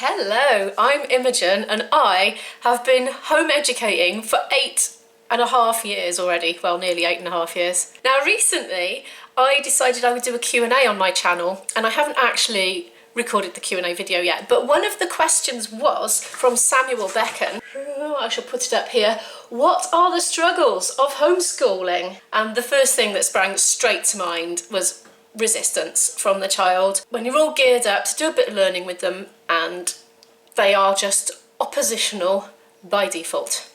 Hello, I'm Imogen and I have been home educating for 8.5 years already, well nearly 8.5 years. Now recently I decided I would do a Q&A on my channel and I haven't actually recorded the Q&A video yet, but one of the questions was from Samuel Becken. I shall put it up here. What are the struggles of homeschooling? And the first thing that sprang straight to mind was resistance from the child. When you're all geared up to do a bit of learning with them and they are just oppositional by default.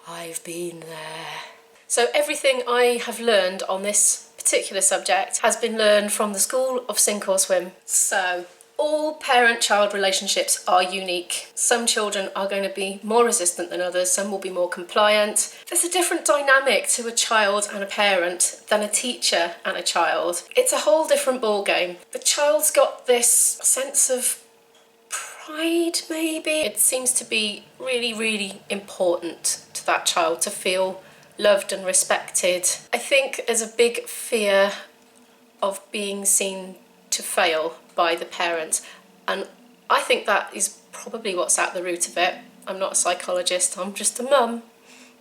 I've been there. So everything I have learned on this particular subject has been learned from the School of Sink or Swim. So all parent-child relationships are unique. Some children are going to be more resistant than others, some will be more compliant. There's a different dynamic to a child and a parent than a teacher and a child. It's a whole different ballgame. The child's got this sense of pride, maybe. It seems to be really, really important to that child to feel loved and respected. I think there's a big fear of being seen to fail by the parent, and I think that is probably what's at the root of it. I'm not a psychologist, I'm just a mum,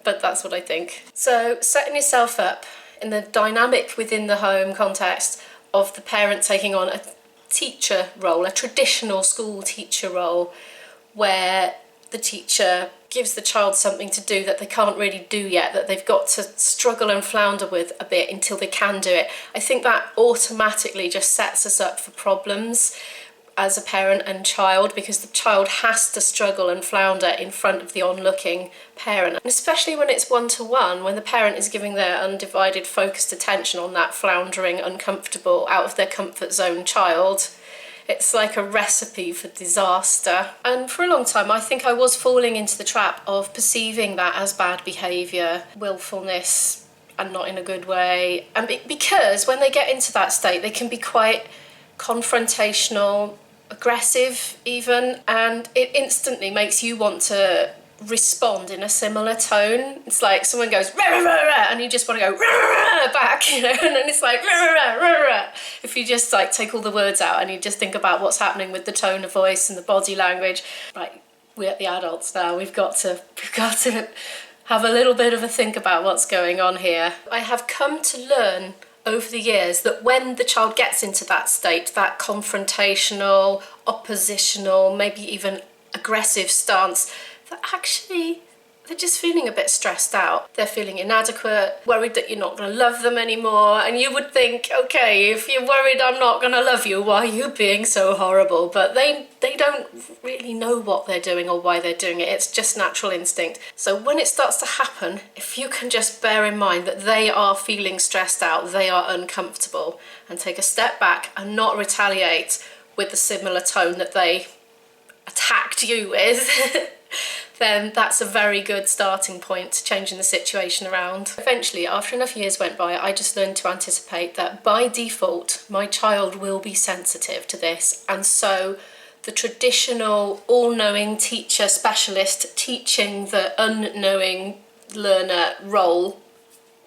but that's what I think. So setting yourself up in the dynamic within the home context of the parent taking on a teacher role, a traditional school teacher role, where the teacher gives the child something to do that they can't really do yet, that they've got to struggle and flounder with a bit until they can do it. I think that automatically just sets us up for problems as a parent and child, because the child has to struggle and flounder in front of the onlooking parent. And especially when it's one-to-one, when the parent is giving their undivided focused attention on that floundering, uncomfortable, out of their comfort zone child, it's like a recipe for disaster. And for a long time I think I was falling into the trap of perceiving that as bad behaviour, willfulness, and not in a good way. And because when they get into that state they can be quite confrontational, aggressive even, and it instantly makes you want to respond in a similar tone. It's like someone goes rah, rah, rah, rah, and you just want to go rah, rah, rah, back, you know, and then it's like rah, rah, rah, rah. If you just like take all the words out and you just think about what's happening with the tone of voice and the body language. Right, we're the adults now, we've got to have a little bit of a think about what's going on here. I have come to learn over the years that when the child gets into that state, that confrontational, oppositional, maybe even aggressive stance, that actually they're just feeling a bit stressed out. They're feeling inadequate, worried that you're not going to love them anymore. And you would think, okay, if you're worried I'm not going to love you, why are you being so horrible? But they don't really know what they're doing or why they're doing it. It's just natural instinct. So when it starts to happen, if you can just bear in mind that they are feeling stressed out, they are uncomfortable, and take a step back and not retaliate with the similar tone that they attacked you with, then that's a very good starting point to changing the situation around. Eventually, after enough years went by, I just learned to anticipate that by default, my child will be sensitive to this. And so the traditional all-knowing teacher specialist teaching the unknowing learner role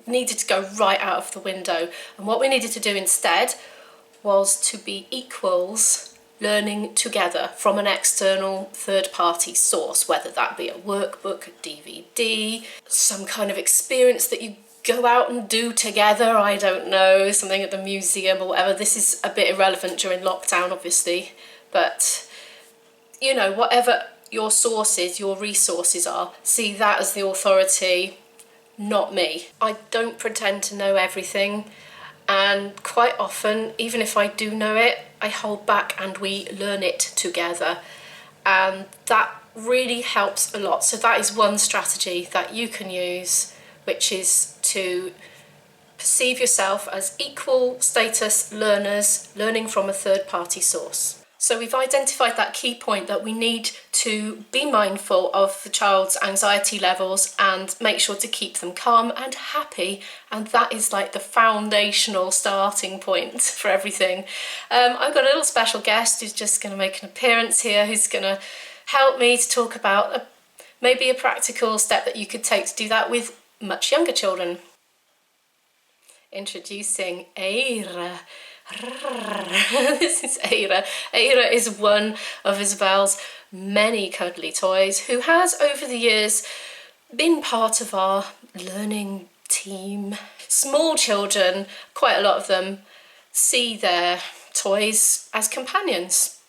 needed to go right out of the window. And what we needed to do instead was to be equals, learning together from an external third-party source, whether that be a workbook, a DVD, some kind of experience that you go out and do together, I don't know, something at the museum or whatever. This is a bit irrelevant during lockdown, obviously, but you know, whatever your sources, your resources are, see that as the authority, not me. I don't pretend to know everything. And quite often, even if I do know it, I hold back and we learn it together. And that really helps a lot. So that is one strategy that you can use, which is to perceive yourself as equal status learners, learning from a third-party source. So we've identified that key point that we need to be mindful of the child's anxiety levels and make sure to keep them calm and happy, and that is like the foundational starting point for everything. I've got a little special guest who's just going to make an appearance here, who's going to help me to talk about maybe a practical step that you could take to do that with much younger children. Introducing Eira. This is Aira. Aira is one of Isabel's many cuddly toys who has over the years been part of our learning team. Small children, quite a lot of them, see their toys as companions,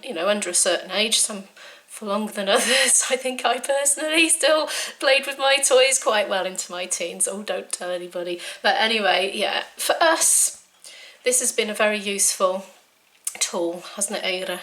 you know, under a certain age, some for longer than others. I think I personally still played with my toys quite well into my teens. Oh, don't tell anybody. But anyway, yeah, for us, this has been a very useful tool, hasn't it, Aira?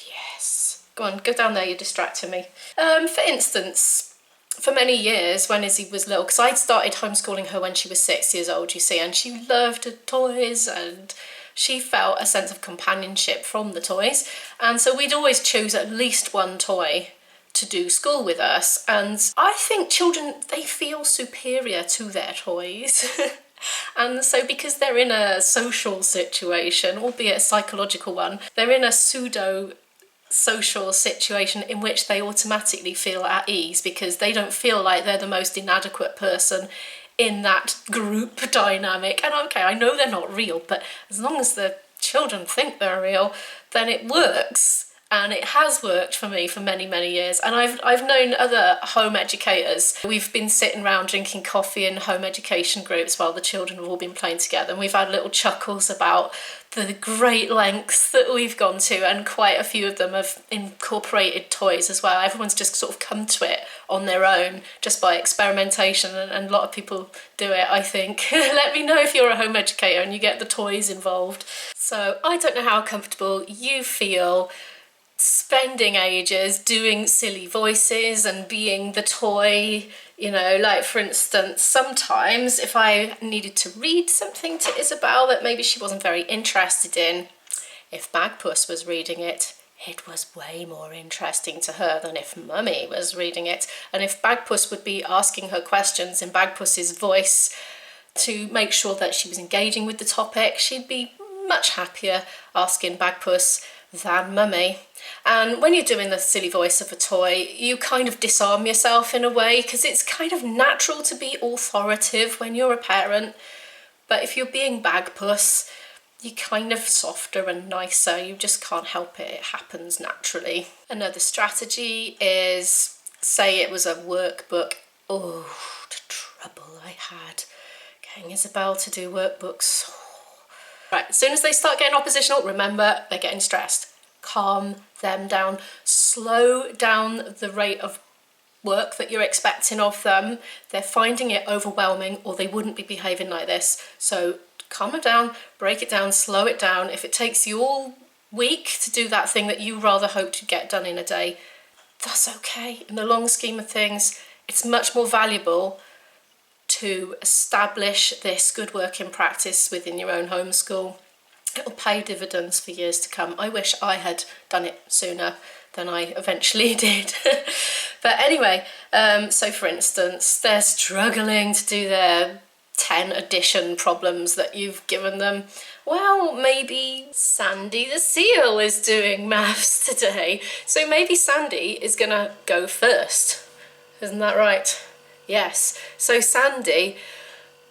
Yes. Go on, go down there, you're distracting me. For instance, for many years when Izzy was little, because I'd started homeschooling her when she was 6 years old, you see, and she loved her toys and she felt a sense of companionship from the toys. And so we'd always choose at least one toy to do school with us. And I think children, they feel superior to their toys. And so because they're in a social situation, albeit a psychological one, they're in a pseudo social situation in which they automatically feel at ease because they don't feel like they're the most inadequate person in that group dynamic. And okay, I know they're not real, but as long as the children think they're real, then it works. And it has worked for me for many, many years. And I've known other home educators. We've been sitting around drinking coffee in home education groups while the children have all been playing together. And we've had little chuckles about the great lengths that we've gone to. And quite a few of them have incorporated toys as well. Everyone's just sort of come to it on their own, just by experimentation. And a lot of people do it, I think. Let me know if you're a home educator and you get the toys involved. So I don't know how comfortable you feel spending ages doing silly voices and being the toy, you know, like for instance, sometimes if I needed to read something to Isabel that maybe she wasn't very interested in, if Bagpuss was reading it, it was way more interesting to her than if Mummy was reading it. And if Bagpuss would be asking her questions in Bagpuss's voice to make sure that she was engaging with the topic, she'd be much happier asking Bagpuss than Mummy. And when you're doing the silly voice of a toy, you kind of disarm yourself in a way, because it's kind of natural to be authoritative when you're a parent. But if you're being Bagpuss, you're kind of softer and nicer. You just can't help it. It happens naturally. Another strategy is, say it was a workbook. Oh, the trouble I had getting Isabel to do workbooks. Right, as soon as they start getting oppositional, remember, they're getting stressed. Calm them down. Slow down the rate of work that you're expecting of them. They're finding it overwhelming or they wouldn't be behaving like this. So calm it down, break it down, slow it down. If it takes you all week to do that thing that you rather hope to get done in a day, that's okay. In the long scheme of things, it's much more valuable to establish this good working practice within your own homeschool. It'll pay dividends for years to come. I wish I had done it sooner than I eventually did. But anyway, so for instance, they're struggling to do their 10 addition problems that you've given them. Well, maybe Sandy the seal is doing maths today. So maybe Sandy is gonna go first. Isn't that right? Yes. So Sandy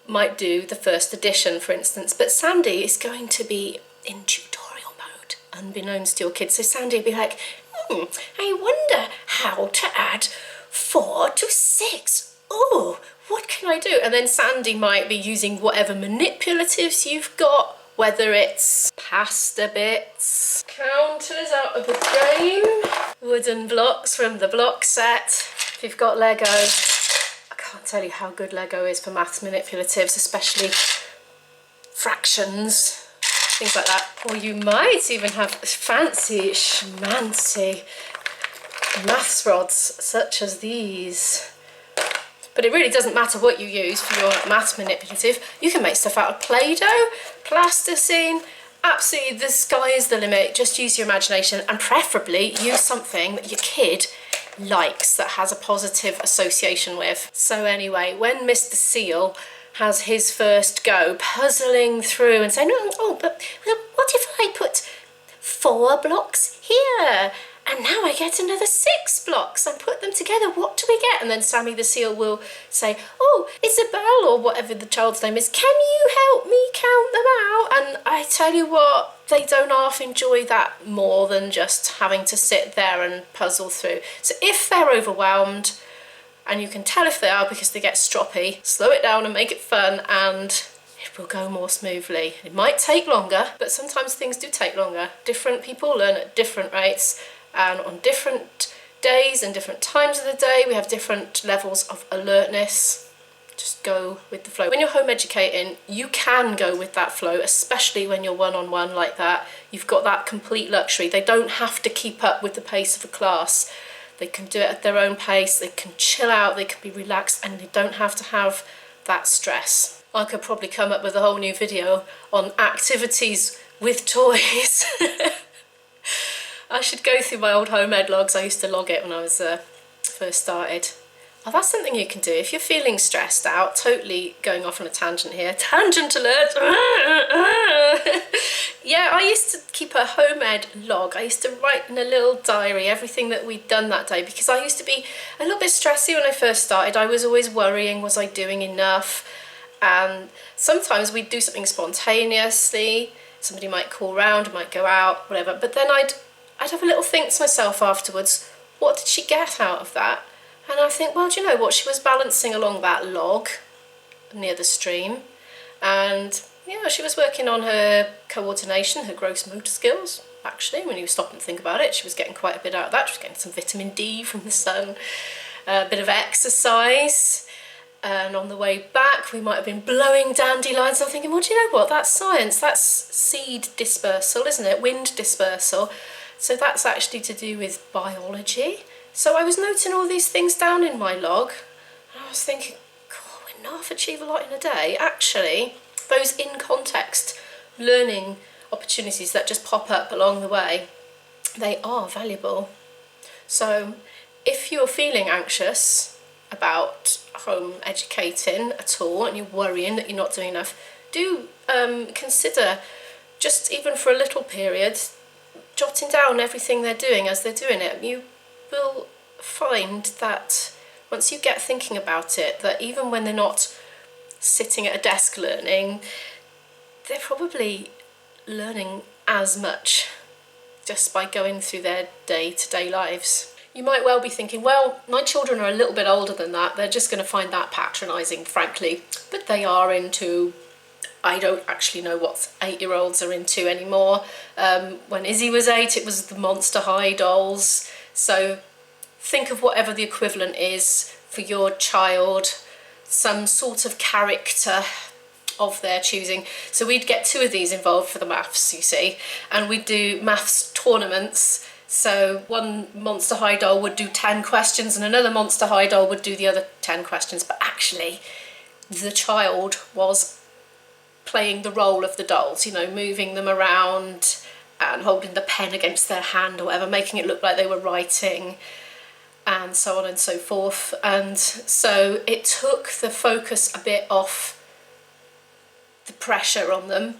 might do the first addition, for instance, but Sandy is going to be in tutorial mode, unbeknownst to your kids. So Sandy will be like, I wonder how to add 4 to 6. Oh, what can I do? And then Sandy might be using whatever manipulatives you've got, whether it's pasta bits, counters out of the game, wooden blocks from the block set. If you've got Lego, I can't tell you how good Lego is for maths manipulatives, especially fractions, things like that. Or you might even have fancy schmancy maths rods such as these. But it really doesn't matter what you use for your maths manipulative. You can make stuff out of Play-Doh, plasticine, absolutely the sky is the limit. Just use your imagination and preferably use something that your kid likes, that has a positive association with. So anyway, when Mr. Seal has his first go puzzling through and saying, oh, but what if I put 4 blocks here and and now I get another 6 blocks and put them together. What do we get? And then Sammy the seal will say, oh, Isabel, or whatever the child's name is, can you help me count them out? And I tell you what, they don't half enjoy that more than just having to sit there and puzzle through. So if they're overwhelmed, and you can tell if they are because they get stroppy, slow it down and make it fun, and it will go more smoothly. It might take longer, but sometimes things do take longer. Different people learn at different rates, and on different days and different times of the day, we have different levels of alertness. Just go with the flow. When you're home educating, you can go with that flow, especially when you're one-on-one like that. You've got that complete luxury. They don't have to keep up with the pace of a class. They can do it at their own pace, they can chill out, they can be relaxed, and they don't have to have that stress. I could probably come up with a whole new video on activities with toys. I should go through my old home ed logs. I used to log it when I was first started. Oh, that's something you can do if you're feeling stressed out. Totally going off on a tangent here. Tangent alert! Yeah, I used to keep a home ed log. I used to write in a little diary everything that we'd done that day, because I used to be a little bit stressy when I first started. I was always worrying, was I doing enough? And sometimes we'd do something spontaneously. Somebody might call round, might go out, whatever. But then I'd have a little think to myself afterwards, what did she get out of that? And I think, well, do you know what? She was balancing along that log near the stream. And, yeah, she was working on her coordination, her gross motor skills. Actually, when you stop and think about it, she was getting quite a bit out of that. She was getting some vitamin D from the sun, a bit of exercise. And on the way back, we might have been blowing dandelions. I'm thinking, well, do you know what? That's science. That's seed dispersal, isn't it? Wind dispersal. So that's actually to do with biology. So I was noting all these things down in my log. And I was thinking, God, we not achieve a lot in a day. Actually, those in context learning opportunities that just pop up along the way, they are valuable. So if you're feeling anxious about home educating at all and you're worrying that you're not doing enough, do consider, just even for a little period, jotting down everything they're doing as they're doing it. You will find that once you get thinking about it, that even when they're not sitting at a desk learning, they're probably learning as much just by going through their day-to-day lives. You might well be thinking, well, my children are a little bit older than that, they're just going to find that patronising, frankly. But they are into, I don't actually know what 8-year-olds are into anymore. When Izzy was 8, it was the Monster High dolls. So think of whatever the equivalent is for your child, some sort of character of their choosing. So we'd get 2 of these involved for the maths, you see, and we'd do maths tournaments. So one Monster High doll would do 10 questions and another Monster High doll would do the other 10 questions. But actually, the child was playing the role of the dolls, you know, moving them around and holding the pen against their hand or whatever, making it look like they were writing, and so on and so forth. And so it took the focus a bit off the pressure on them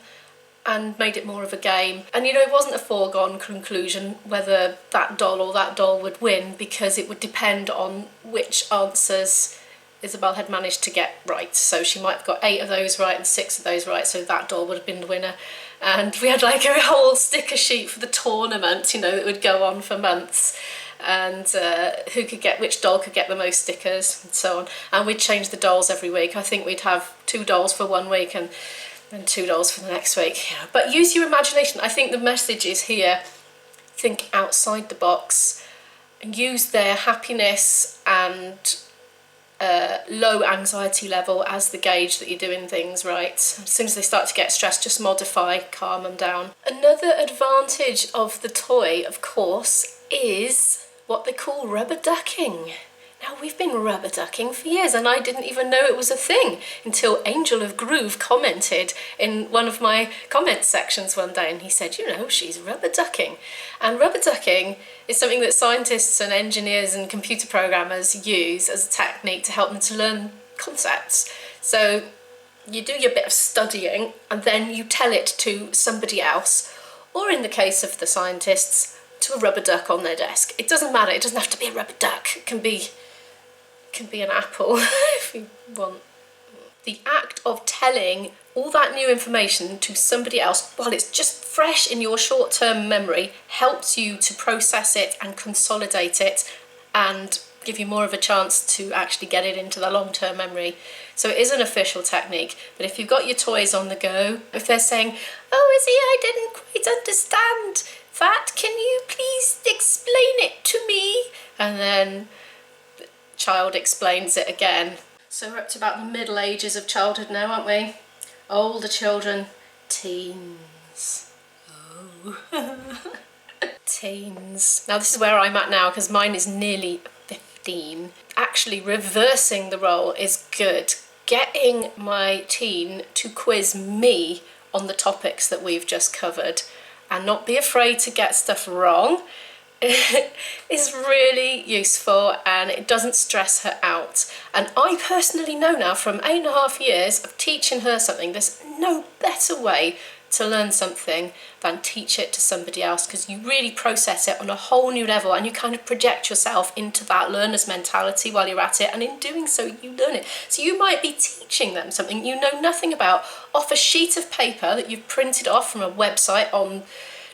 and made it more of a game. And you know, it wasn't a foregone conclusion whether that doll or that doll would win, because it would depend on which answers Isabel had managed to get right. So she might have got 8 of those right and 6 of those right, so that doll would have been the winner. And we had like a whole sticker sheet for the tournament, you know, that would go on for months, and who could get, which doll could get the most stickers and so on. And we'd change the dolls every week. I think we'd have 2 dolls for one week and 2 dolls for the next week. Yeah. But use your imagination. I think the message is here, think outside the box and use their happiness and low anxiety level as the gauge that you're doing things right. As soon as they start to get stressed, just modify, calm them down. Another advantage of the toy, of course, is what they call rubber ducking. Now, we've been rubber ducking for years and I didn't even know it was a thing until Angel of Groove commented in one of my comment sections one day, and he said, you know, she's rubber ducking. And rubber ducking is something that scientists and engineers and computer programmers use as a technique to help them to learn concepts. So you do your bit of studying and then you tell it to somebody else, or in the case of the scientists, to a rubber duck on their desk. It doesn't matter, it doesn't have to be a rubber duck. It can be an apple if you want. The act of telling all that new information to somebody else while it's just fresh in your short-term memory helps you to process it and consolidate it and give you more of a chance to actually get it into the long-term memory. So it is an official technique, but if you've got your toys on the go, if they're saying, "Oh, Izzy, I didn't quite understand that, can you please explain it to me?" And then the child explains it again. So we're up to about the middle ages of childhood now, aren't we? Older children, teens. Oh. Teens. Now this is where I'm at now because mine is nearly 15. Actually reversing the role is good. Getting my teen to quiz me on the topics that we've just covered and not be afraid to get stuff wrong is really useful, and it doesn't stress her out. And I personally know now from 8.5 years of teaching her something, there's no better way to learn something than teach it to somebody else, because you really process it on a whole new level and you kind of project yourself into that learner's mentality while you're at it, and in doing so you learn it. So you might be teaching them something you know nothing about off a sheet of paper that you've printed off from a website on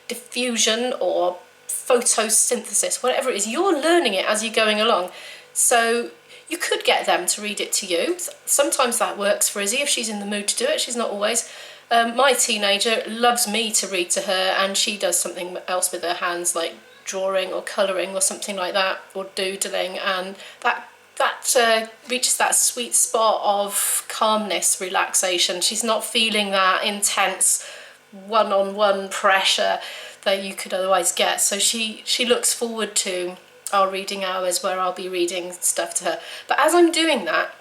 diffusion or photosynthesis, whatever it is, you're learning it as you're going along. So you could get them to read it to you. Sometimes that works for Izzy if she's in the mood to do it. She's not always. My teenager loves me to read to her, and she does something else with her hands, like drawing or colouring or something like that, or doodling, and that reaches that sweet spot of calmness, relaxation. She's not feeling that intense one-on-one pressure that you could otherwise get. So she looks forward to our reading hours where I'll be reading stuff to her. But as I'm doing that,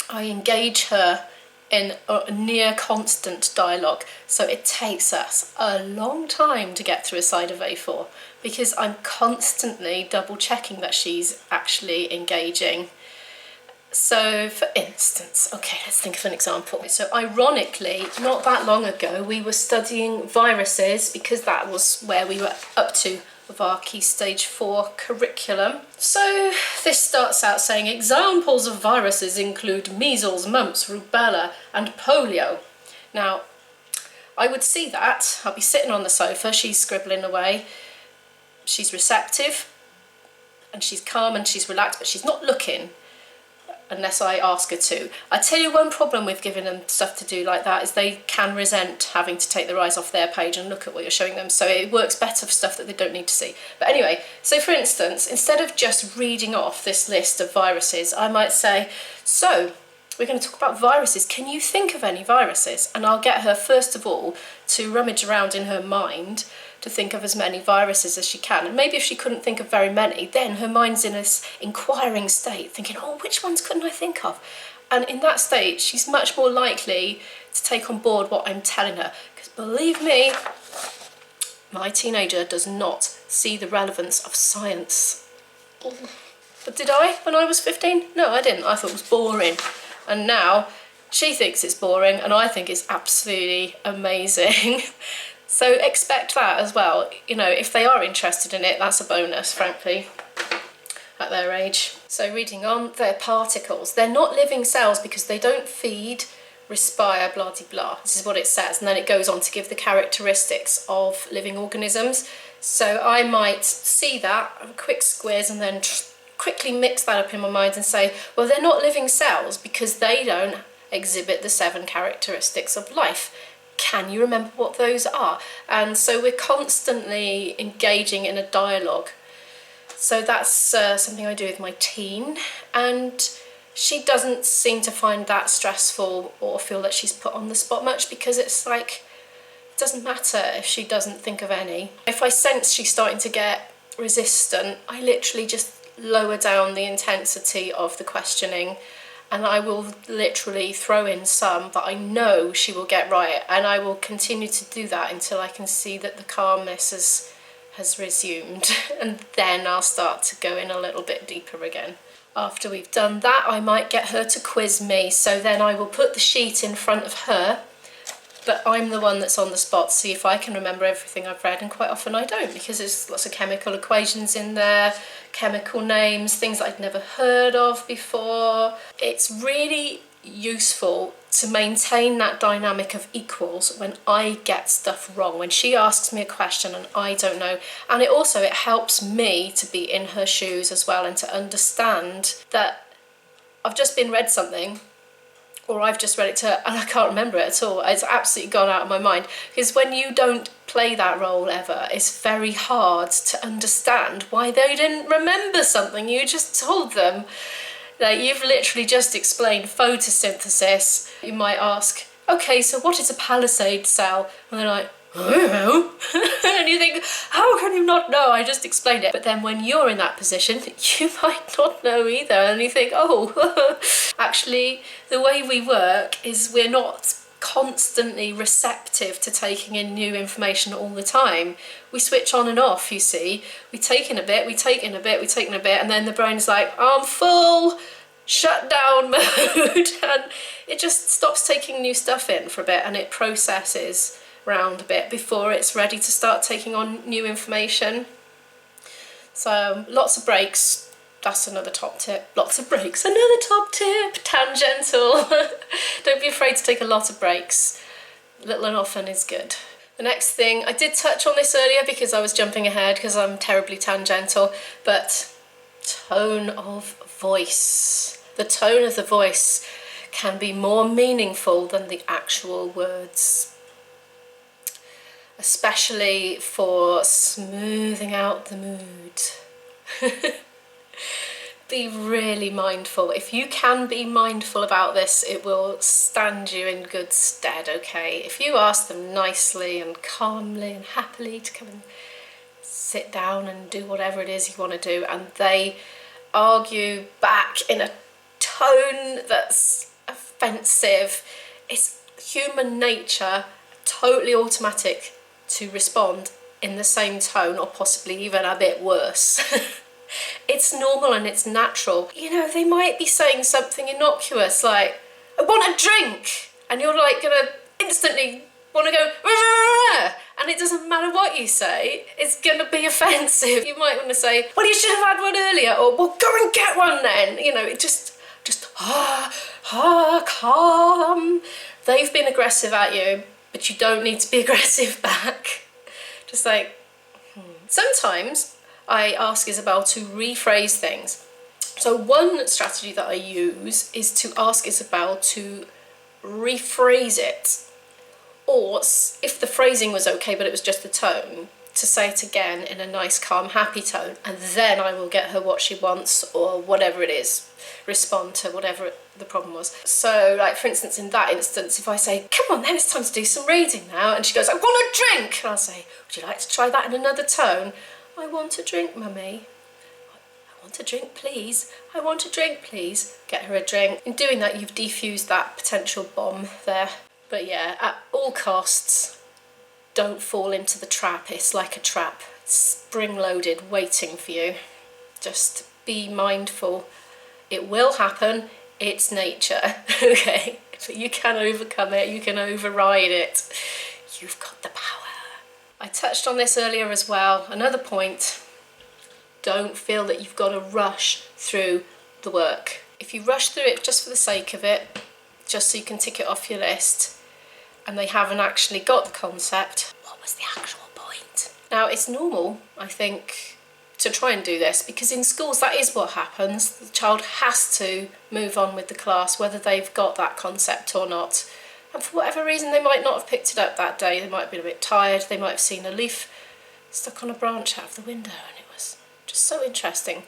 I engage her in a near constant dialogue. So it takes us a long time to get through a side of A4 because I'm constantly double checking that she's actually engaging. So for instance, okay, let's think of an example. So ironically, not that long ago, we were studying viruses because that was where we were up to with our Key Stage 4 curriculum. So this starts out saying examples of viruses include measles, mumps, rubella and polio. Now, I would see that. I'll be sitting on the sofa, she's scribbling away. She's receptive and she's calm and she's relaxed, but she's not looking unless I ask her to. I tell you, one problem with giving them stuff to do like that is they can resent having to take their eyes off their page and look at what you're showing them, so it works better for stuff that they don't need to see. But anyway, so for instance, instead of just reading off this list of viruses, I might say, so we're going to talk about viruses. Can you think of any viruses? And I'll get her first of all to rummage around in her mind to think of as many viruses as she can. And maybe if she couldn't think of very many, then her mind's in this inquiring state, thinking, oh, which ones couldn't I think of? And in that state, she's much more likely to take on board what I'm telling her. Because believe me, my teenager does not see the relevance of science. But did I when I was 15? No, I didn't. I thought it was boring. And now she thinks it's boring and I think it's absolutely amazing. So expect that as well. You know, if they are interested in it, that's a bonus, frankly, at their age. So reading on, they're particles. They're not living cells because they don't feed, respire, blah, blah, blah. This is what it says. And then it goes on to give the characteristics of living organisms. So I might see that, a quick squiz, and then quickly mix that up in my mind and say, well, they're not living cells because they don't exhibit the 7 characteristics of life. Can you remember what those are? And so we're constantly engaging in a dialogue. So that's something I do with my teen, and she doesn't seem to find that stressful or feel that she's put on the spot much, because it's like, it doesn't matter if she doesn't think of any. If I sense she's starting to get resistant, I literally just lower down the intensity of the questioning, and I will literally throw in some that I know she will get right, and I will continue to do that until I can see that the calmness has resumed, and then I'll start to go in a little bit deeper again. After we've done that, I might get her to quiz me, so then I will put the sheet in front of her, but I'm the one that's on the spot to see if I can remember everything I've read, and quite often I don't, because there's lots of chemical equations in there, chemical names, things that I'd never heard of before. It's really useful to maintain that dynamic of equals when I get stuff wrong, when she asks me a question and I don't know. And it helps me to be in her shoes as well, and to understand that I've just been read something, or I've just read it to her and I can't remember it at all. It's absolutely gone out of my mind. Because when you don't play that role ever, it's very hard to understand why they didn't remember something you just told them. Like, you've literally just explained photosynthesis. You might ask, okay, so what is a palisade cell? And they're like, I don't know. And you think, how can you not know? I just explained it. But then when you're in that position, you might not know either. And you think, oh, actually, the way we work is we're not constantly receptive to taking in new information all the time. We switch on and off, you see. We take in a bit, we take in a bit, we take in a bit, and then the brain's like, I'm full, shut down mode. And it just stops taking new stuff in for a bit, and it processes around a bit before it's ready to start taking on new information. So lots of breaks. That's another top tip. Lots of breaks. Another top tip. Tangential. Don't be afraid to take a lot of breaks. Little and often is good. The next thing, I did touch on this earlier because I was jumping ahead because I'm terribly tangential, but tone of voice. The tone of the voice can be more meaningful than the actual words, especially for smoothing out the mood. Be really mindful. If you can be mindful about this, it will stand you in good stead, okay? If you ask them nicely and calmly and happily to come and sit down and do whatever it is you want to do, and they argue back in a tone that's offensive, it's human nature, totally automatic, to respond in the same tone, or possibly even a bit worse. It's normal and it's natural. You know, they might be saying something innocuous like, I want a drink, and you're like gonna instantly want to go, Rrr! And it doesn't matter what you say, it's gonna be offensive. You might want to say, well, you should have had one earlier, or well, go and get one then. You know, it just calm. They've been aggressive at you, but you don't need to be aggressive back. Just like, Sometimes I ask Isabel to rephrase things. So one strategy that I use is to ask Isabel to rephrase it, or if the phrasing was okay but it was just the tone, to say it again in a nice, calm, happy tone, and then I will get her what she wants, or whatever it is, respond to whatever the problem was. So, like, for instance, in that instance, if I say, come on then, it's time to do some reading now, and she goes, I want a drink, and I'll say, would you like to try that in another tone? I want a drink, mummy. I want a drink, please. I want a drink, please. Get her a drink. In doing that, you've defused that potential bomb there. But yeah, at all costs, don't fall into the trap. It's like a trap. It's spring-loaded, waiting for you. Just be mindful. It will happen. It's nature, okay? But you can overcome it. You can override it. You've got the power. I touched on this earlier as well. Another point, don't feel that you've got to rush through the work. If you rush through it just for the sake of it, just so you can tick it off your list, and they haven't actually got the concept, what was the actual point? Now, it's normal, I think, to try and do this, because in schools that is what happens. The child has to move on with the class, whether they've got that concept or not. And for whatever reason, they might not have picked it up that day. They might have been a bit tired. They might have seen a leaf stuck on a branch out of the window, and it was just so interesting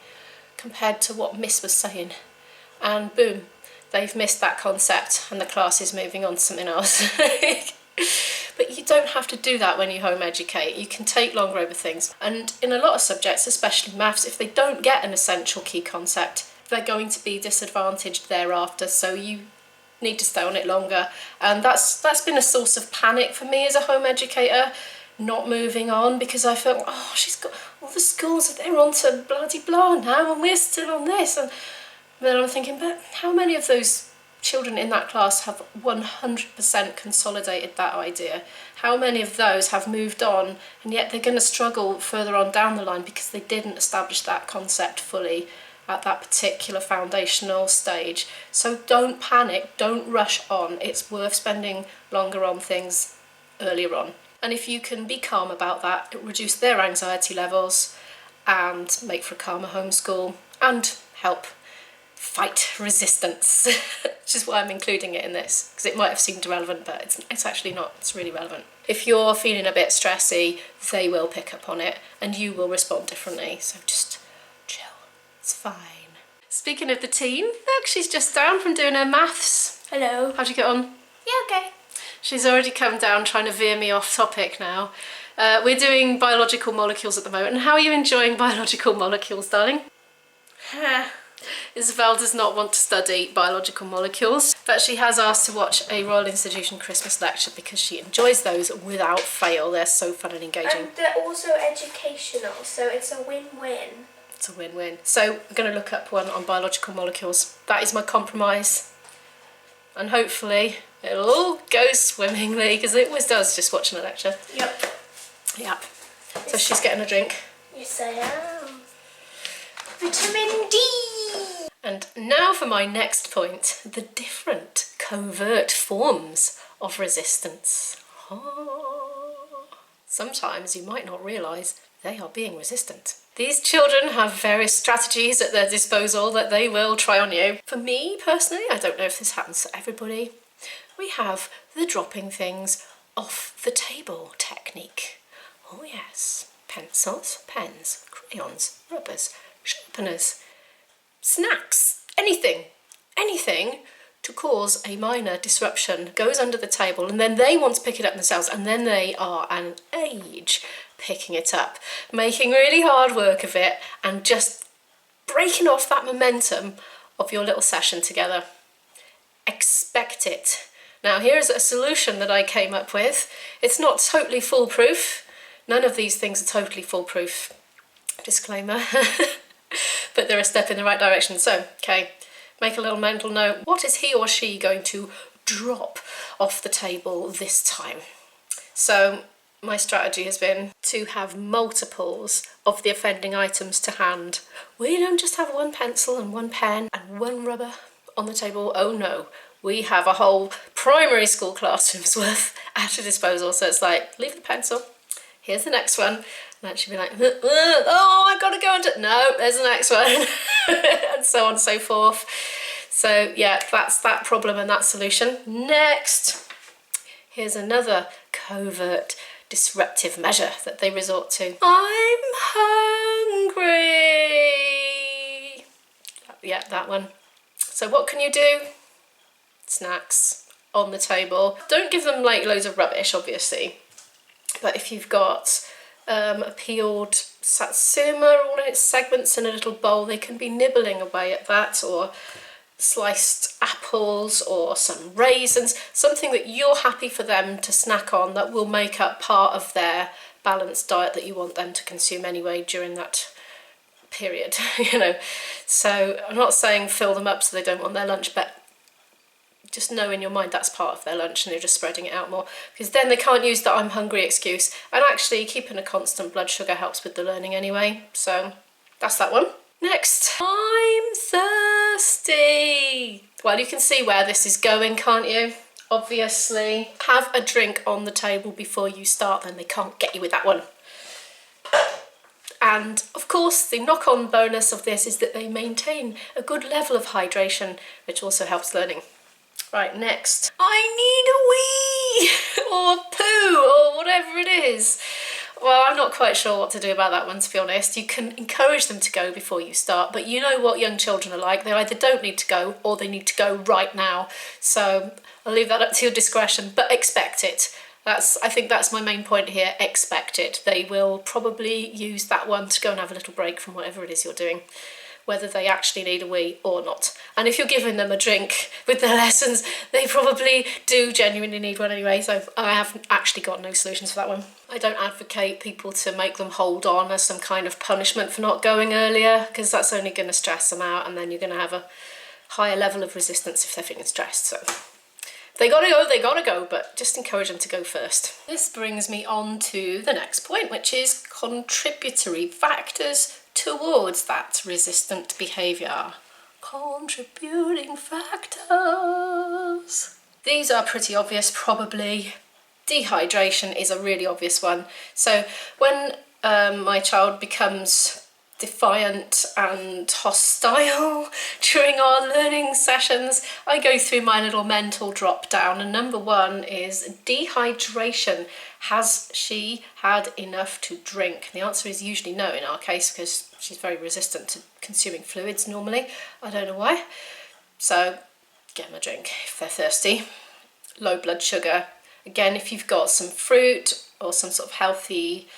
compared to what Miss was saying. And boom, they've missed that concept, and the class is moving on to something else. But you don't have to do that when you home educate. You can take longer over things. And in a lot of subjects, especially maths, if they don't get an essential key concept, they're going to be disadvantaged thereafter. So you need to stay on it longer, and that's been a source of panic for me as a home educator, not moving on, because I felt, oh, she's got all the schools, they're on to bloody blah now and we're still on this, and then I'm thinking, but how many of those children in that class have 100% consolidated that idea? How many of those have moved on, and yet they're going to struggle further on down the line because they didn't establish that concept fully at that particular foundational stage? So don't panic, don't rush on. It's worth spending longer on things earlier on. And if you can be calm about that, it will reduce their anxiety levels and make for a calmer homeschool and help fight resistance, which is why I'm including it in this, because it might have seemed irrelevant, but it's actually not. It's really relevant. If you're feeling a bit stressy, they will pick up on it and you will respond differently. So just chill. It's fine. Speaking of the teen, look, she's just down from doing her maths. Hello. How'd you get on? Yeah, okay. She's already come down trying to veer me off topic now. We're doing biological molecules at the moment. And how are you enjoying biological molecules, darling? Isabel does not want to study biological molecules, but she has asked to watch a Royal Institution Christmas lecture because she enjoys those without fail. They're so fun and engaging. And they're also educational, so it's a win-win. It's a win-win. So I'm going to look up one on biological molecules. That is my compromise. And hopefully it'll all go swimmingly, because it always does just watching a lecture. Yep. Yep. So she's getting a drink. Yes, I am. Vitamin D! And now for my next point, the different covert forms of resistance. Oh. Sometimes you might not realise they are being resistant. These children have various strategies at their disposal that they will try on you. For me personally, I don't know if this happens to everybody, we have the dropping things off the table technique. Oh yes, pencils, pens, crayons, rubbers, sharpeners, snacks, anything to cause a minor disruption goes under the table, and then they want to pick it up themselves, and then they are an age picking it up, making really hard work of it and just breaking off that momentum of your little session together. Expect it. Now here's a solution that I came up with. It's not totally foolproof. None of these things are totally foolproof. Disclaimer. But they're a step in the right direction. So, okay, make a little mental note. What is he or she going to drop off the table this time? So my strategy has been to have multiples of the offending items to hand. We don't just have one pencil and one pen and one rubber on the table. Oh no, we have a whole primary school classroom's worth at your disposal. So it's like, leave the pencil, here's the next one. And she'd be like, oh, I've got to go into, no, there's the next one, and so on and so forth. So yeah, that's that problem and that solution. Next, here's another covert disruptive measure that they resort to. I'm hungry. Yeah, that one. So what can you do? Snacks on the table. Don't give them like loads of rubbish, obviously. But if you've got a peeled satsuma all in its segments in a little bowl, they can be nibbling away at that, or sliced apples or some raisins, something that you're happy for them to snack on that will make up part of their balanced diet that you want them to consume anyway during that period, you know. So I'm not saying fill them up so they don't want their lunch, but just know in your mind that's part of their lunch and they're just spreading it out more, because then they can't use the I'm hungry excuse. And actually keeping a constant blood sugar helps with the learning anyway. So that's that one. Next, I'm thirsty. Well, you can see where this is going, can't you? Obviously, have a drink on the table before you start, then they can't get you with that one. And of course, the knock-on bonus of this is that they maintain a good level of hydration, which also helps learning. Right, next. I need a wee or poo or whatever it is. Well, I'm not quite sure what to do about that one, to be honest. You can encourage them to go before you start, but you know what young children are like. They either don't need to go or they need to go right now. So I'll leave that up to your discretion, but expect it. I think that's my main point here. Expect it. They will probably use that one to go and have a little break from whatever it is you're doing, whether they actually need a wee or not. And if you're giving them a drink with their lessons, they probably do genuinely need one anyway, so I have actually got no solutions for that one. I don't advocate people to make them hold on as some kind of punishment for not going earlier, because that's only going to stress them out, and then you're going to have a higher level of resistance if they're feeling stressed. So if they gotta go, but just encourage them to go first. This brings me on to the next point, which is contributory factors towards that resistant behaviour. Contributing factors. These are pretty obvious, probably. Dehydration is a really obvious one. So when my child becomes defiant and hostile during our learning sessions, I go through my little mental drop down, and number one is dehydration. Has she had enough to drink? The answer is usually no in our case, because she's very resistant to consuming fluids normally. I don't know why. So get them a drink if they're thirsty. Low blood sugar. Again, if you've got some fruit or some sort of healthy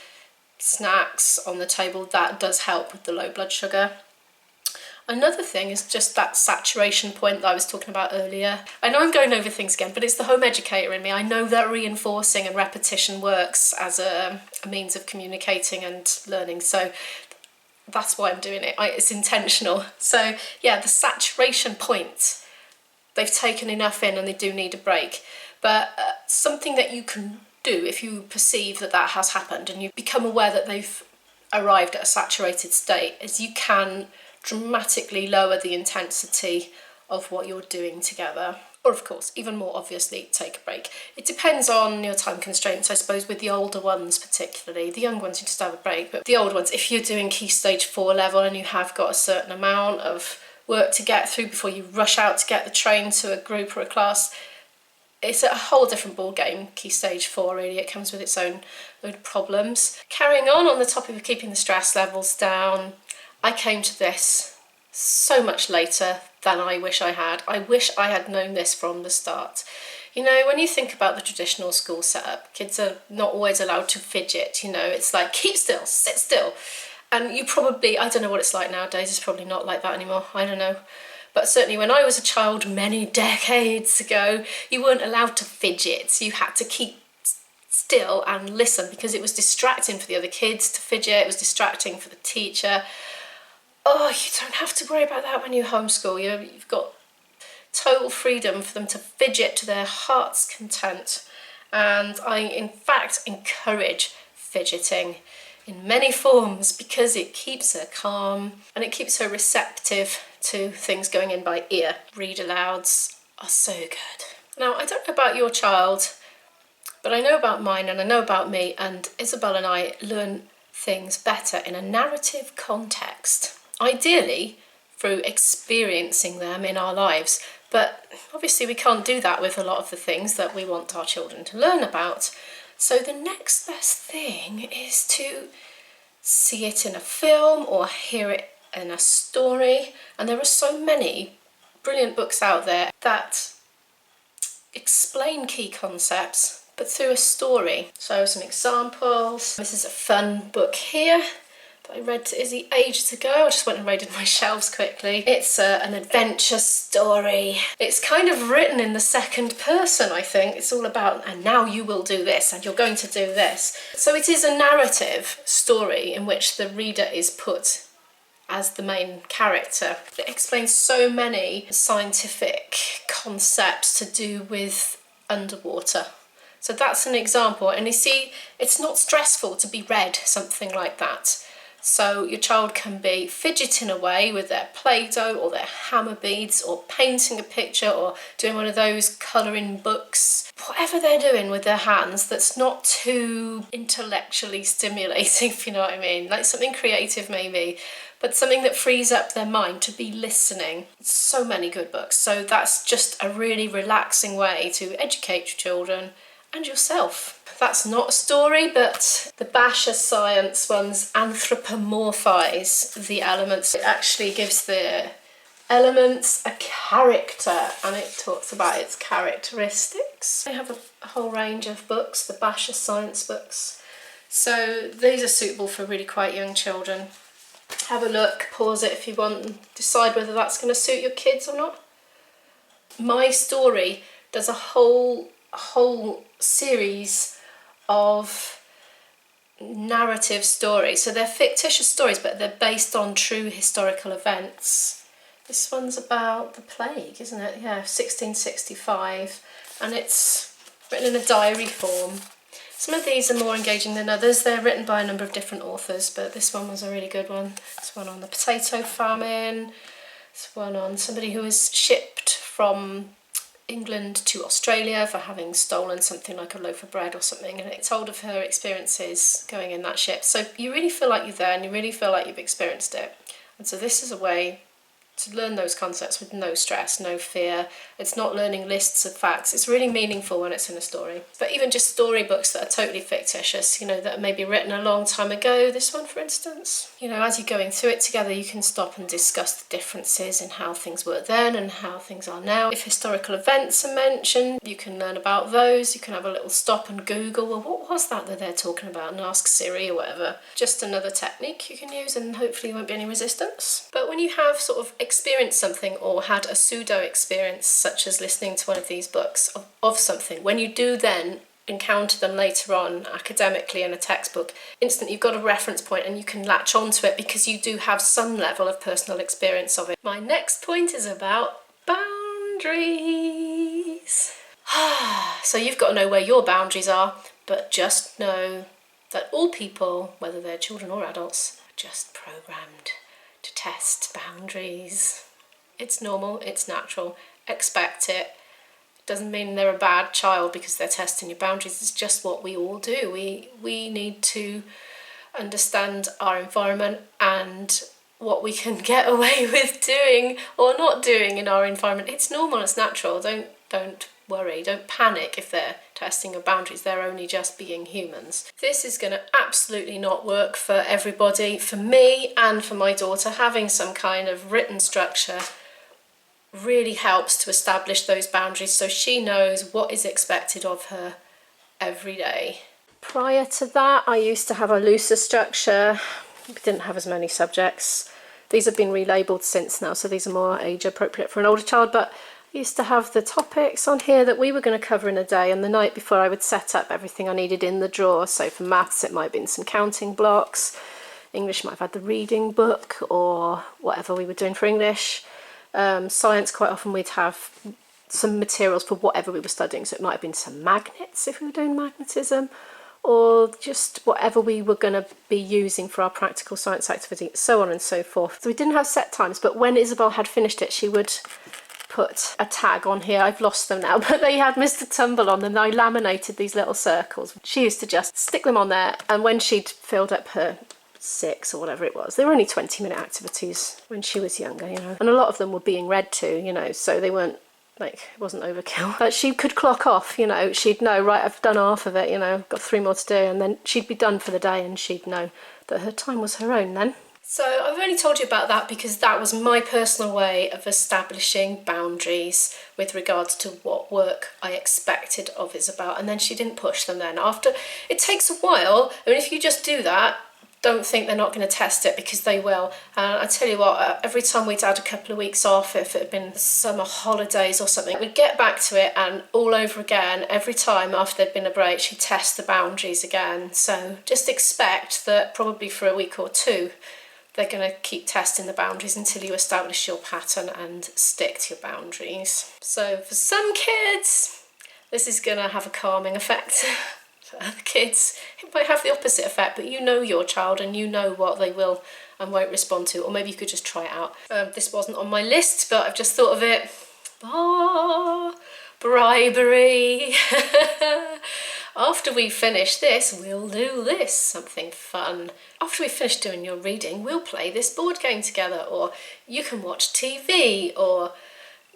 snacks on the table, that does help with the low blood sugar. Another thing is just that saturation point that I was talking about earlier. I know I'm going over things again, but it's the home educator in me. I know that reinforcing and repetition works as a means of communicating and learning, so that's why I'm doing it. It's intentional. So yeah, the saturation point, they've taken enough in and they do need a break. But something that you can do if you perceive that that has happened and you become aware that they've arrived at a saturated state is you can dramatically lower the intensity of what you're doing together. Or of course, even more obviously, take a break. It depends on your time constraints, I suppose, with the older ones particularly. The young ones, you just have a break, but the older ones, if you're doing Key Stage 4 level and you have got a certain amount of work to get through before you rush out to get the train to a group or a class, it's a whole different ball game. Key Stage 4 really, it comes with its own load of problems. Carrying on the topic of keeping the stress levels down, I came to this so much later than I wish I had. I wish I had known this from the start. You know, when you think about the traditional school setup, kids are not always allowed to fidget, you know, it's like keep still, sit still. And you probably, I don't know what it's like nowadays, it's probably not like that anymore, I don't know. But certainly when I was a child many decades ago, you weren't allowed to fidget. You had to keep still and listen because it was distracting for the other kids to fidget. It was distracting for the teacher. Oh, you don't have to worry about that when you homeschool. You've got total freedom for them to fidget to their heart's content. And I, in fact, encourage fidgeting in many forms because it keeps her calm and it keeps her receptive to things going in by ear. Read alouds are so good. Now, I don't know about your child, but I know about mine and I know about me, and Isabel and I learn things better in a narrative context. Ideally, through experiencing them in our lives, but obviously we can't do that with a lot of the things that we want our children to learn about. So the next best thing is to see it in a film or hear it in a story, and there are so many brilliant books out there that explain key concepts but through a story. So some examples. This is a fun book here that I read to Izzy ages ago. I just went and raided my shelves quickly. It's an adventure story. It's kind of written in the second person, I think. It's all about, and now you will do this and you're going to do this. So it is a narrative story in which the reader is put as the main character. It explains so many scientific concepts to do with underwater. So that's an example, and you see, it's not stressful to be read something like that. So your child can be fidgeting away with their Play-Doh or their hammer beads or painting a picture or doing one of those colouring books. Whatever they're doing with their hands that's not too intellectually stimulating, if you know what I mean. Like something creative maybe, but something that frees up their mind to be listening. So many good books. So that's just a really relaxing way to educate your children and yourself. That's not a story, but the Basher Science ones anthropomorphise the elements. It actually gives the elements a character and it talks about its characteristics. I have a whole range of books, the Basher Science books. So these are suitable for really quite young children. Have a look, pause it if you want, and decide whether that's going to suit your kids or not. My Story does a whole series of narrative stories. So they're fictitious stories, but they're based on true historical events. This one's about the plague, isn't it? Yeah, 1665, and it's written in a diary form. Some of these are more engaging than others. They're written by a number of different authors, but this one was a really good one. This one on the potato famine. This one on somebody who was shipped from England to Australia for having stolen something like a loaf of bread or something, and it told of her experiences going in that ship. So you really feel like you're there and you really feel like you've experienced it. And so this is a way to learn those concepts with no stress, no fear. It's not learning lists of facts. It's really meaningful when it's in a story. But even just storybooks that are totally fictitious, you know, that are maybe written a long time ago, this one for instance, you know, as you're going through it together, you can stop and discuss the differences in how things were then and how things are now. If historical events are mentioned, you can learn about those. You can have a little stop and Google, well, what was that they're talking about, and ask Siri or whatever. Just another technique you can use, and hopefully there won't be any resistance. But when you have sort of experienced something or had a pseudo experience, such as listening to one of these books of something, when you do then encounter them later on academically in a textbook, instantly you've got a reference point and you can latch onto it because you do have some level of personal experience of it. My next point is about boundaries. So you've got to know where your boundaries are, but just know that all people, whether they're children or adults, are just programmed to test boundaries. It's normal, it's natural, expect it. Doesn't mean they're a bad child because they're testing your boundaries. It's just what we all do. We need to understand our environment and what we can get away with doing or not doing in our environment. It's normal, it's natural. Don't worry, don't panic if they're testing your boundaries. They're only just being humans. This is going to absolutely not work for everybody. For me and for my daughter, having some kind of written structure really helps to establish those boundaries so she knows what is expected of her every day. Prior to that, I used to have a looser structure. We didn't have as many subjects. These have been relabeled since now, so these are more age appropriate for an older child, but I used to have the topics on here that we were going to cover in a day, and the night before I would set up everything I needed in the drawer. So for maths it might have been some counting blocks, English might have had the reading book or whatever we were doing for English. Science, quite often we'd have some materials for whatever we were studying, so it might have been some magnets if we were doing magnetism, or just whatever we were going to be using for our practical science activity, so on and so forth. So we didn't have set times, but when Isabel had finished it, she would put a tag on here. I've lost them now, but they had Mr. Tumble on them. I laminated these little circles. She used to just stick them on there, and when she'd filled up her 6 or whatever it was, they were only 20-minute activities when she was younger, you know, and a lot of them were being read to, you know, so they weren't like, it wasn't overkill. But she could clock off, you know, she'd know, right, I've done half of it, you know, got 3 more to do, and then she'd be done for the day and she'd know that her time was her own then. So I've only told you about that because that was my personal way of establishing boundaries with regards to what work I expected of Isabel, and then she didn't push them then. After, it takes a while. I mean, if you just do that, don't think they're not going to test it, because they will. And I tell you what, every time we'd had a couple of weeks off, if it had been summer holidays or something, we'd get back to it, and all over again, every time after there'd been a break, she'd test the boundaries again. So just expect that probably for a week or two, they're going to keep testing the boundaries until you establish your pattern and stick to your boundaries. So for some kids, this is going to have a calming effect. For other kids, it might have the opposite effect, but you know your child and you know what they will and won't respond to, or maybe you could just try it out. This wasn't on my list, but I've just thought of it. Bribery. After we finish this, we'll do this, something fun. After we finish doing your reading, we'll play this board game together, or you can watch TV, or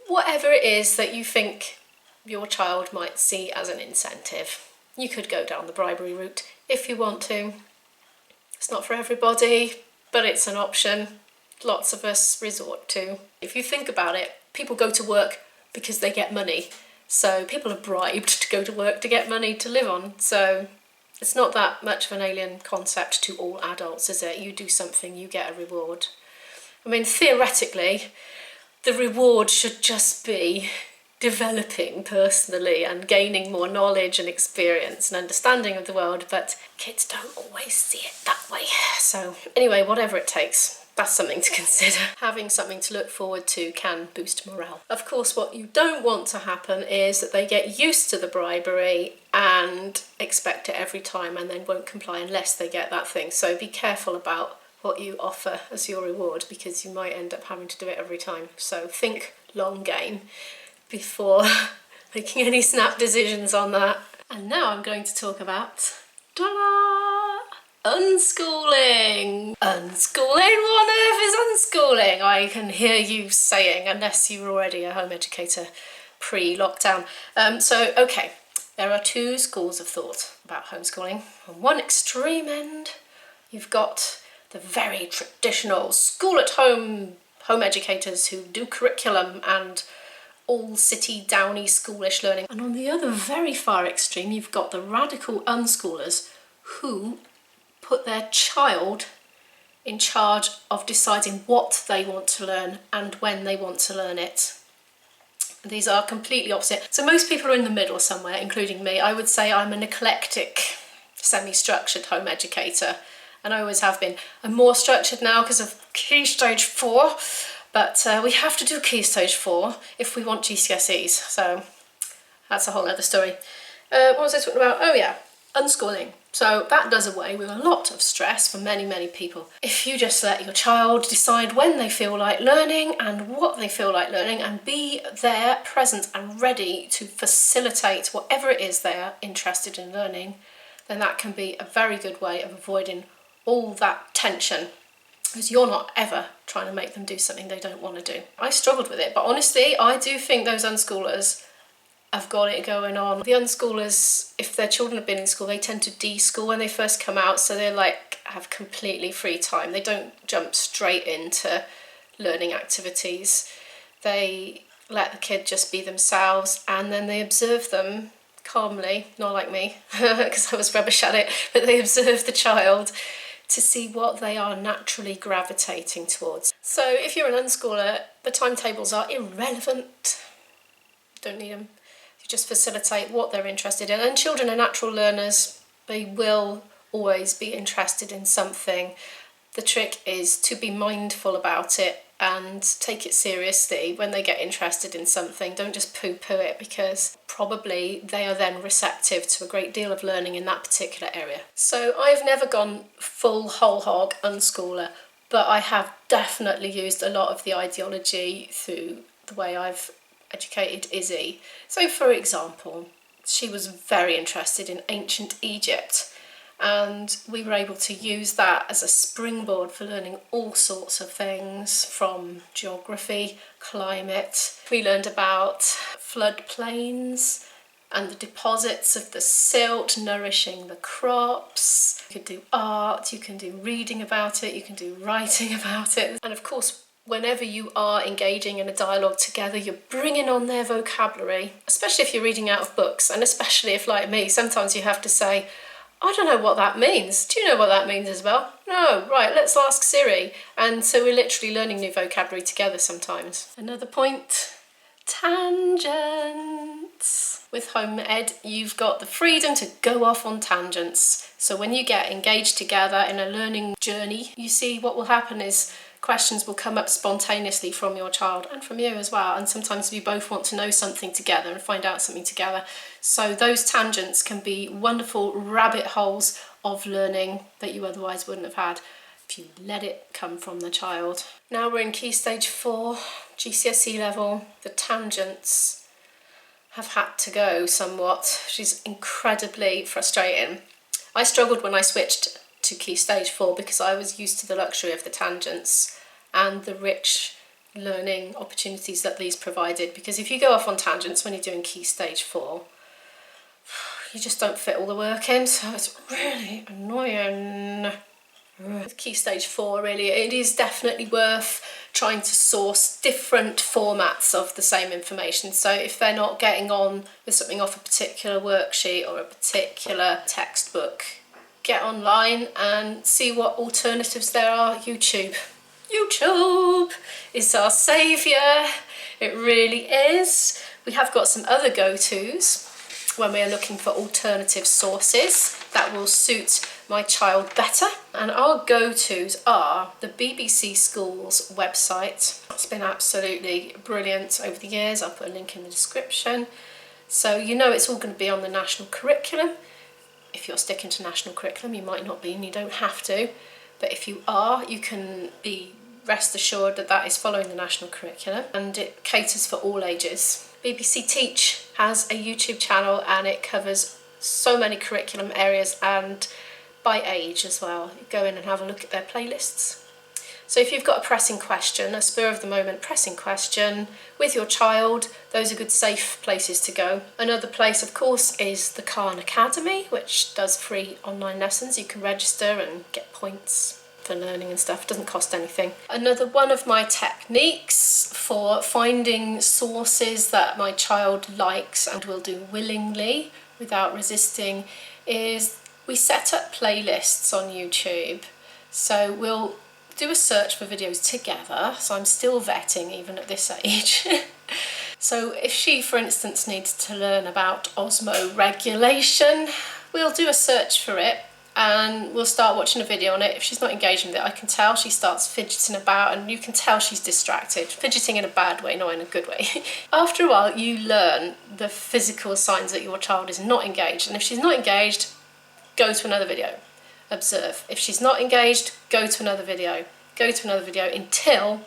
whatever it is that you think your child might see as an incentive. You could go down the bribery route if you want to. It's not for everybody, but it's an option lots of us resort to. If you think about it, people go to work because they get money. So people are bribed to go to work to get money to live on. So it's not that much of an alien concept to all adults, is it? You do something, you get a reward. I mean, theoretically, the reward should just be developing personally and gaining more knowledge and experience and understanding of the world, but kids don't always see it that way. So anyway, whatever it takes, that's something to consider. Having something to look forward to can boost morale. Of course, what you don't want to happen is that they get used to the bribery and expect it every time and then won't comply unless they get that thing. So be careful about what you offer as your reward, because you might end up having to do it every time. So think long game before making any snap decisions on that. And now I'm going to talk about unschooling. Unschooling? What on earth is unschooling? I can hear you saying, unless you were already a home educator pre-lockdown. Okay, there are two schools of thought about homeschooling. On one extreme end, you've got the very traditional school-at-home home educators who do curriculum and all city downy schoolish learning. And on the other very far extreme, you've got the radical unschoolers who put their child in charge of deciding what they want to learn and when they want to learn it. These are completely opposite. So most people are in the middle somewhere, including me. I would say I'm an eclectic, semi-structured home educator, and I always have been. I'm more structured now because of Key Stage 4, but we have to do Key Stage 4 if we want GCSEs, so that's a whole other story. What was I talking about? Oh yeah, unschooling. So that does away with a lot of stress for many, many people. If you just let your child decide when they feel like learning and what they feel like learning, and be there, present and ready to facilitate whatever it is they are interested in learning, then that can be a very good way of avoiding all that tension, because you're not ever trying to make them do something they don't want to do. I struggled with it, but honestly, I do think those unschoolers have got it going on. The unschoolers, if their children have been in school, they tend to de-school when they first come out, so they're like, have completely free time. They don't jump straight into learning activities. They let the kid just be themselves, and then they observe them calmly, not like me, because I was rubbish at it, but they observe the child to see what they are naturally gravitating towards. So if you're an unschooler, the timetables are irrelevant. Don't need them. You just facilitate what they're interested in. And children are natural learners. They will always be interested in something. The trick is to be mindful about it and take it seriously when they get interested in something. Don't just poo-poo it, because probably they are then receptive to a great deal of learning in that particular area. So I've never gone full whole hog unschooler, but I have definitely used a lot of the ideology through the way I've educated Izzy. So for example, she was very interested in ancient Egypt, and we were able to use that as a springboard for learning all sorts of things, from geography, climate. We learned about floodplains and the deposits of the silt nourishing the crops. You could do art, you can do reading about it, you can do writing about it. And of course, whenever you are engaging in a dialogue together, you're bringing on their vocabulary, especially if you're reading out of books, and especially if, like me, sometimes you have to say, I don't know what that means. Do you know what that means, Isabel? No, right, let's ask Siri. And so we're literally learning new vocabulary together sometimes. Another point, tangents. With home ed, you've got the freedom to go off on tangents. So when you get engaged together in a learning journey, you see what will happen is questions will come up spontaneously from your child and from you as well, and sometimes you both want to know something together and find out something together. So those tangents can be wonderful rabbit holes of learning that you otherwise wouldn't have had if you let it come from the child. Now we're in Key Stage 4, GCSE level. The tangents have had to go somewhat, which is incredibly frustrating. I struggled when I switched to Key Stage 4 because I was used to the luxury of the tangents and the rich learning opportunities that these provided, because if you go off on tangents when you're doing Key Stage 4, you just don't fit all the work in, so it's really annoying. With Key Stage 4, really, it is definitely worth trying to source different formats of the same information. So if they're not getting on with something off a particular worksheet or a particular textbook, get online and see what alternatives there are. YouTube is our saviour. It really is. We have got some other go-tos when we are looking for alternative sources that will suit my child better. And our go-tos are the BBC Schools website. It's been absolutely brilliant over the years. I'll put a link in the description. So you know it's all going to be on the national curriculum. If you're sticking to national curriculum, you might not be and you don't have to. But if you are, you can be rest assured that that is following the national curriculum, and it caters for all ages. BBC Teach has a YouTube channel and it covers so many curriculum areas and by age as well. You go in and have a look at their playlists. So if you've got a pressing question, a spur of the moment pressing question with your child, those are good safe places to go. Another place of course is the Khan Academy, which does free online lessons. You can register and get points for learning and stuff. It doesn't cost anything. Another one of my techniques for finding sources that my child likes and will do willingly without resisting is we set up playlists on YouTube. So we'll do a search for videos together. So I'm still vetting even at this age. So if she, for instance, needs to learn about osmoregulation, we'll do a search for it and we'll start watching a video on it. If she's not engaged with it, I can tell she starts fidgeting about and you can tell she's distracted. Fidgeting in a bad way, not in a good way. After a while, you learn the physical signs that your child is not engaged. And if she's not engaged, go to another video. Observe. If she's not engaged, go to another video. Go to another video until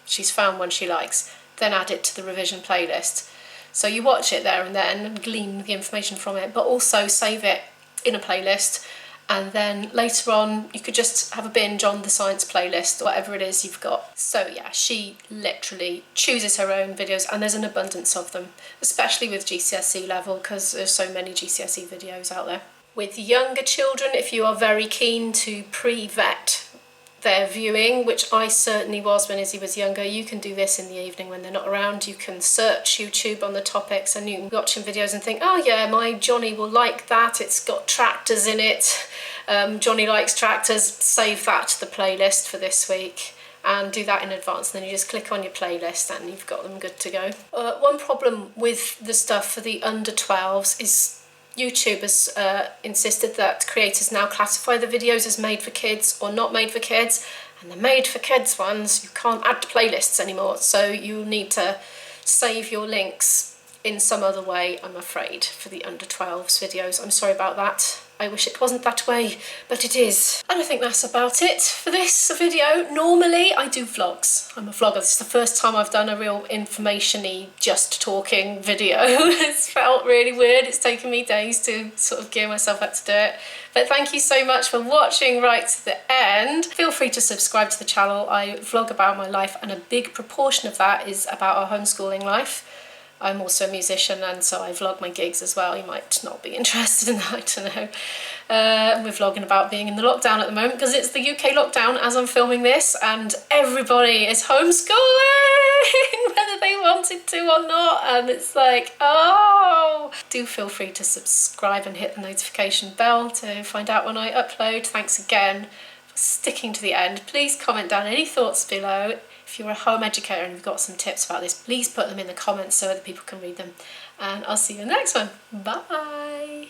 she's found one she likes. Then add it to the revision playlist. So you watch it there and then and glean the information from it, but also save it in a playlist. And then later on, you could just have a binge on the science playlist or whatever it is you've got. So yeah, she literally chooses her own videos and there's an abundance of them, especially with GCSE level because there's so many GCSE videos out there. With younger children, if you are very keen to pre-vet their viewing, which I certainly was when Izzy was younger, you can do this in the evening when they're not around. You can search YouTube on the topics and you can watch videos and think, oh yeah, my Johnny will like that, it's got tractors in it, Johnny likes tractors, save that to the playlist for this week. And do that in advance, and then you just click on your playlist and you've got them good to go. One problem with the stuff for the under 12s is YouTube has insisted that creators now classify the videos as made for kids or not made for kids, and the made for kids ones you can't add to playlists anymore, so you need to save your links in some other way, I'm afraid, for the under 12s videos. I'm sorry about that. I wish it wasn't that way, but it is. And I think that's about it for this video. Normally I do vlogs. I'm a vlogger. This is the first time I've done a real information-y, just talking video. It's felt really weird. It's taken me days to sort of gear myself up to do it. But thank you so much for watching right to the end. Feel free to subscribe to the channel. I vlog about my life and a big proportion of that is about our homeschooling life. I'm also a musician and so I vlog my gigs as well. You might not be interested in that, I don't know. We're vlogging about being in the lockdown at the moment because it's the UK lockdown as I'm filming this and everybody is homeschooling whether they wanted to or not, and it's like, oh! Do feel free to subscribe and hit the notification bell to find out when I upload. Thanks again for sticking to the end. Please comment down any thoughts below. If you're a home educator and you've got some tips about this, please put them in the comments so other people can read them. And I'll see you in the next one. Bye!